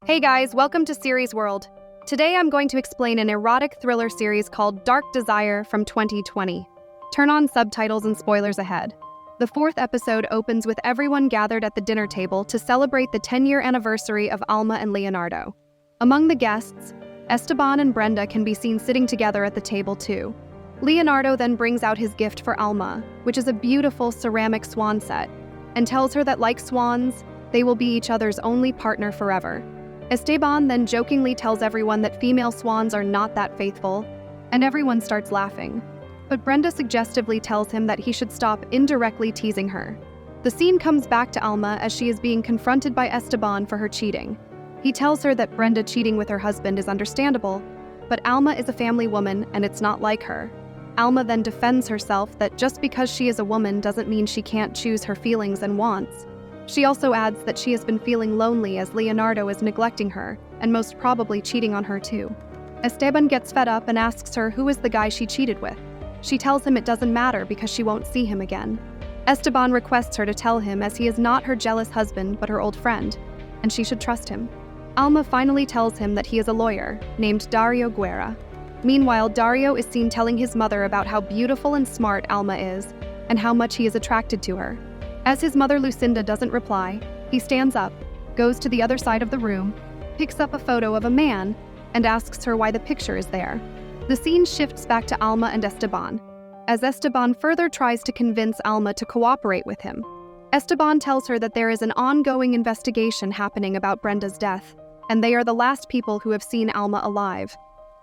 Hey guys, welcome to Series World. Today I'm going to explain an erotic thriller series called Dark Desire from 2020. Turn on subtitles and spoilers ahead. The fourth episode opens with everyone gathered at the dinner table to celebrate the 10-year anniversary of Alma and Leonardo. Among the guests, Esteban and Brenda can be seen sitting together at the table too. Leonardo then brings out his gift for Alma, which is a beautiful ceramic swan set, and tells her that like swans, they will be each other's only partner forever. Esteban then jokingly tells everyone that female swans are not that faithful, and everyone starts laughing. But Brenda suggestively tells him that he should stop indirectly teasing her. The scene comes back to Alma as she is being confronted by Esteban for her cheating. He tells her that Brenda cheating with her husband is understandable, but Alma is a family woman and it's not like her. Alma then defends herself that just because she is a woman doesn't mean she can't choose her feelings and wants. She also adds that she has been feeling lonely as Leonardo is neglecting her, and most probably cheating on her too. Esteban gets fed up and asks her who is the guy she cheated with. She tells him it doesn't matter because she won't see him again. Esteban requests her to tell him as he is not her jealous husband but her old friend, and she should trust him. Alma finally tells him that he is a lawyer, named Darío Guerra. Meanwhile, Darío is seen telling his mother about how beautiful and smart Alma is, and how much he is attracted to her. As his mother Lucinda doesn't reply, he stands up, goes to the other side of the room, picks up a photo of a man, and asks her why the picture is there. The scene shifts back to Alma and Esteban, as Esteban further tries to convince Alma to cooperate with him. Esteban tells her that there is an ongoing investigation happening about Brenda's death, and they are the last people who have seen Alma alive.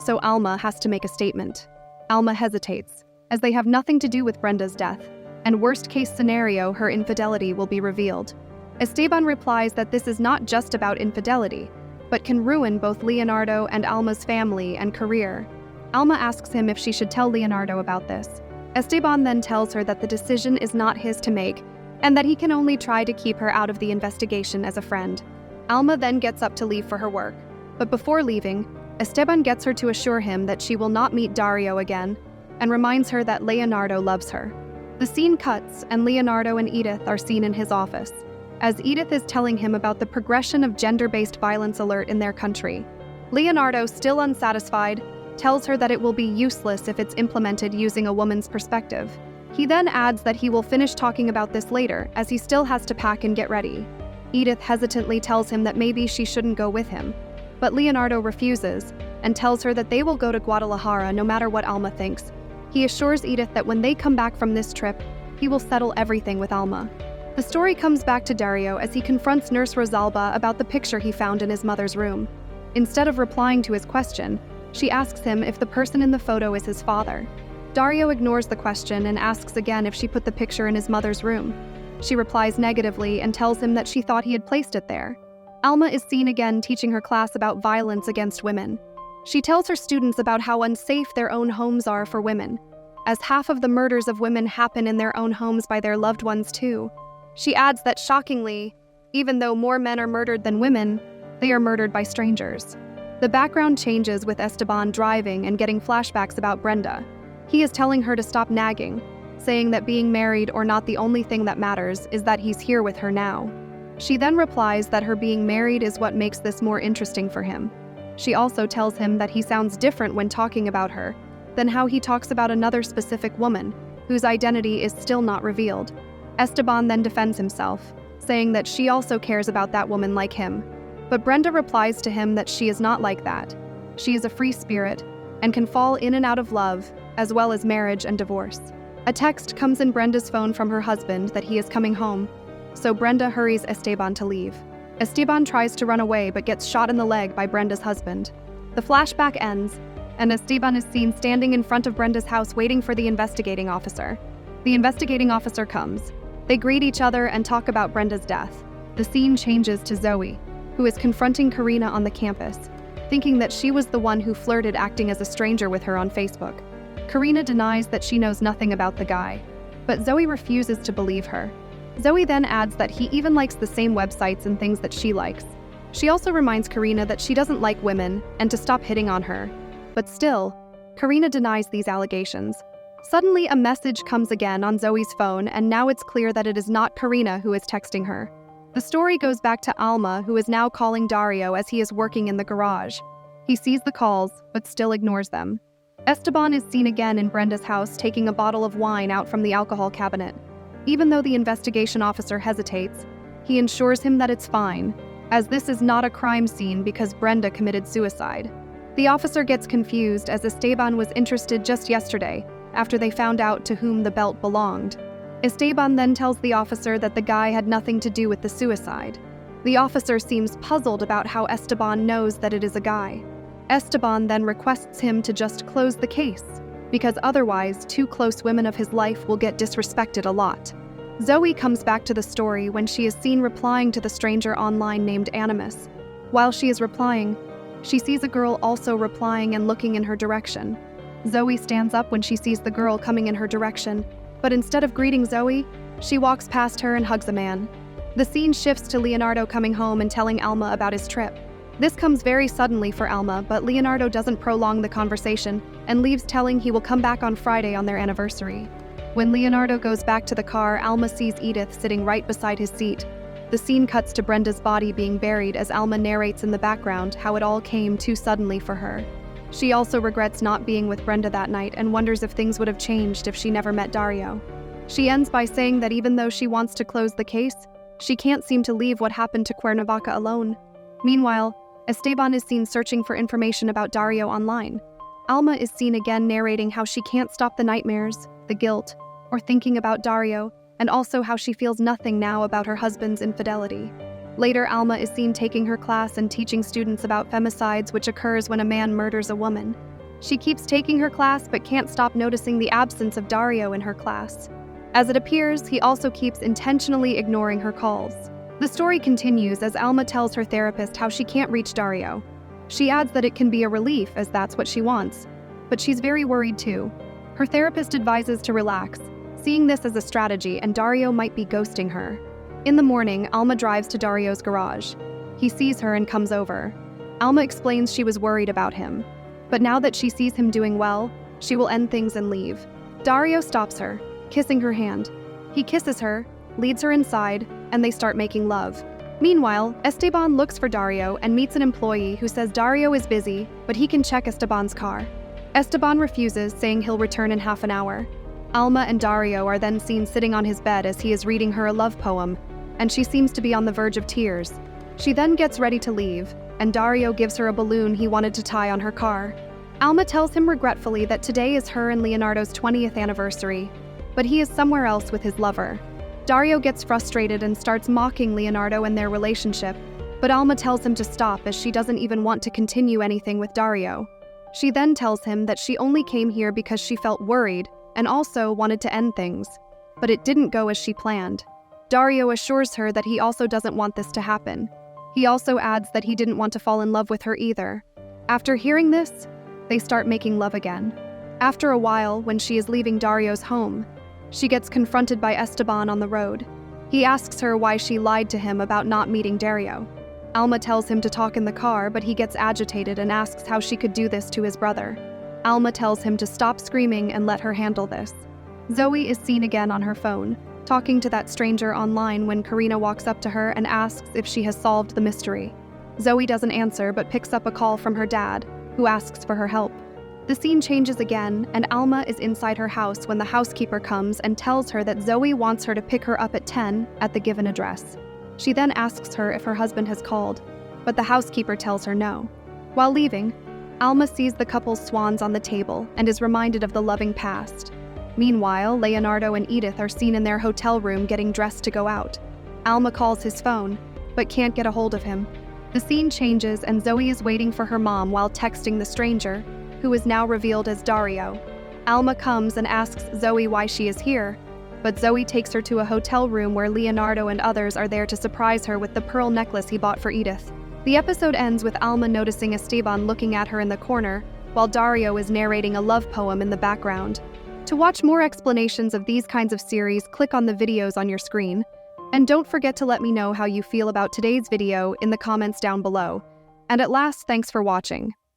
So Alma has to make a statement. Alma hesitates, as they have nothing to do with Brenda's death, and worst-case scenario, her infidelity will be revealed. Esteban replies that this is not just about infidelity, but can ruin both Leonardo and Alma's family and career. Alma asks him if she should tell Leonardo about this. Esteban then tells her that the decision is not his to make, and that he can only try to keep her out of the investigation as a friend. Alma then gets up to leave for her work, but before leaving, Esteban gets her to assure him that she will not meet Darío again, and reminds her that Leonardo loves her. The scene cuts, and Leonardo and Edith are seen in his office, as Edith is telling him about the progression of gender-based violence alert in their country. Leonardo, still unsatisfied, tells her that it will be useless if it's implemented using a woman's perspective. He then adds that he will finish talking about this later, as he still has to pack and get ready. Edith hesitantly tells him that maybe she shouldn't go with him, but Leonardo refuses, and tells her that they will go to Guadalajara no matter what Alma thinks. He assures Edith that when they come back from this trip, he will settle everything with Alma. The story comes back to Darío as he confronts Nurse Rosalba about the picture he found in his mother's room. Instead of replying to his question, she asks him if the person in the photo is his father. Darío ignores the question and asks again if she put the picture in his mother's room. She replies negatively and tells him that she thought he had placed it there. Alma is seen again teaching her class about violence against women. She tells her students about how unsafe their own homes are for women, as half of the murders of women happen in their own homes by their loved ones too. She adds that shockingly, even though more men are murdered than women, they are murdered by strangers. The background changes with Esteban driving and getting flashbacks about Brenda. He is telling her to stop nagging, saying that being married or not the only thing that matters is that he's here with her now. She then replies that her being married is what makes this more interesting for him. She also tells him that he sounds different when talking about her than how he talks about another specific woman, whose identity is still not revealed. Esteban then defends himself, saying that she also cares about that woman like him. But Brenda replies to him that she is not like that. She is a free spirit, and can fall in and out of love, as well as marriage and divorce. A text comes in Brenda's phone from her husband that he is coming home, so Brenda hurries Esteban to leave. Esteban tries to run away but gets shot in the leg by Brenda's husband. The flashback ends, and Esteban is seen standing in front of Brenda's house waiting for the investigating officer. The investigating officer comes. They greet each other and talk about Brenda's death. The scene changes to Zoe, who is confronting Karina on the campus, thinking that she was the one who flirted acting as a stranger with her on Facebook. Karina denies that she knows nothing about the guy, but Zoe refuses to believe her. Zoe then adds that he even likes the same websites and things that she likes. She also reminds Karina that she doesn't like women and to stop hitting on her. But still, Karina denies these allegations. Suddenly, a message comes again on Zoe's phone, and now it's clear that it is not Karina who is texting her. The story goes back to Alma, who is now calling Darío as he is working in the garage. He sees the calls, but still ignores them. Esteban is seen again in Brenda's house taking a bottle of wine out from the alcohol cabinet. Even though the investigation officer hesitates, he ensures him that it's fine, as this is not a crime scene because Brenda committed suicide. The officer gets confused as Esteban was interested just yesterday, after they found out to whom the belt belonged. Esteban then tells the officer that the guy had nothing to do with the suicide. The officer seems puzzled about how Esteban knows that it is a guy. Esteban then requests him to just close the case, because otherwise two close women of his life will get disrespected a lot. Zoe comes back to the story when she is seen replying to the stranger online named Animus. While she is replying, she sees a girl also replying and looking in her direction. Zoe stands up when she sees the girl coming in her direction, but instead of greeting Zoe, she walks past her and hugs a man. The scene shifts to Leonardo coming home and telling Alma about his trip. This comes very suddenly for Alma, but Leonardo doesn't prolong the conversation and leaves telling he will come back on Friday on their anniversary. When Leonardo goes back to the car, Alma sees Edith sitting right beside his seat. The scene cuts to Brenda's body being buried as Alma narrates in the background how it all came too suddenly for her. She also regrets not being with Brenda that night and wonders if things would have changed if she never met Darío. She ends by saying that even though she wants to close the case, she can't seem to leave what happened to Cuernavaca alone. Meanwhile, Esteban is seen searching for information about Darío online. Alma is seen again narrating how she can't stop the nightmares, the guilt, or thinking about Darío, and also how she feels nothing now about her husband's infidelity. Later, Alma is seen taking her class and teaching students about femicides, which occurs when a man murders a woman. She keeps taking her class but can't stop noticing the absence of Darío in her class. As it appears, he also keeps intentionally ignoring her calls. The story continues as Alma tells her therapist how she can't reach Darío. She adds that it can be a relief as that's what she wants, but she's very worried too. Her therapist advises to relax, seeing this as a strategy and Darío might be ghosting her. In the morning, Alma drives to Dario's garage. He sees her and comes over. Alma explains she was worried about him, but now that she sees him doing well, she will end things and leave. Darío stops her, kissing her hand. He kisses her, leads her inside, and they start making love. Meanwhile, Esteban looks for Darío and meets an employee who says Darío is busy, but he can check Esteban's car. Esteban refuses, saying he'll return in half an hour. Alma and Darío are then seen sitting on his bed as he is reading her a love poem, and she seems to be on the verge of tears. She then gets ready to leave, and Darío gives her a balloon he wanted to tie on her car. Alma tells him regretfully that today is her and Leonardo's 20th anniversary, but he is somewhere else with his lover. Darío gets frustrated and starts mocking Leonardo and their relationship, but Alma tells him to stop as she doesn't even want to continue anything with Darío. She then tells him that she only came here because she felt worried and also wanted to end things, but it didn't go as she planned. Darío assures her that he also doesn't want this to happen. He also adds that he didn't want to fall in love with her either. After hearing this, they start making love again. After a while, when she is leaving Dario's home, she gets confronted by Esteban on the road. He asks her why she lied to him about not meeting Darío. Alma tells him to talk in the car, but he gets agitated and asks how she could do this to his brother. Alma tells him to stop screaming and let her handle this. Zoe is seen again on her phone, talking to that stranger online when Karina walks up to her and asks if she has solved the mystery. Zoe doesn't answer but picks up a call from her dad, who asks for her help. The scene changes again, and Alma is inside her house when the housekeeper comes and tells her that Zoe wants her to pick her up at 10 at the given address. She then asks her if her husband has called, but the housekeeper tells her no. While leaving, Alma sees the couple's swans on the table and is reminded of the loving past. Meanwhile, Leonardo and Edith are seen in their hotel room getting dressed to go out. Alma calls his phone, but can't get a hold of him. The scene changes and Zoe is waiting for her mom while texting the stranger, who is now revealed as Darío. Alma comes and asks Zoe why she is here, but Zoe takes her to a hotel room where Leonardo and others are there to surprise her with the pearl necklace he bought for Edith. The episode ends with Alma noticing Esteban looking at her in the corner, while Darío is narrating a love poem in the background. To watch more explanations of these kinds of series, click on the videos on your screen. And don't forget to let me know how you feel about today's video in the comments down below. And at last, thanks for watching.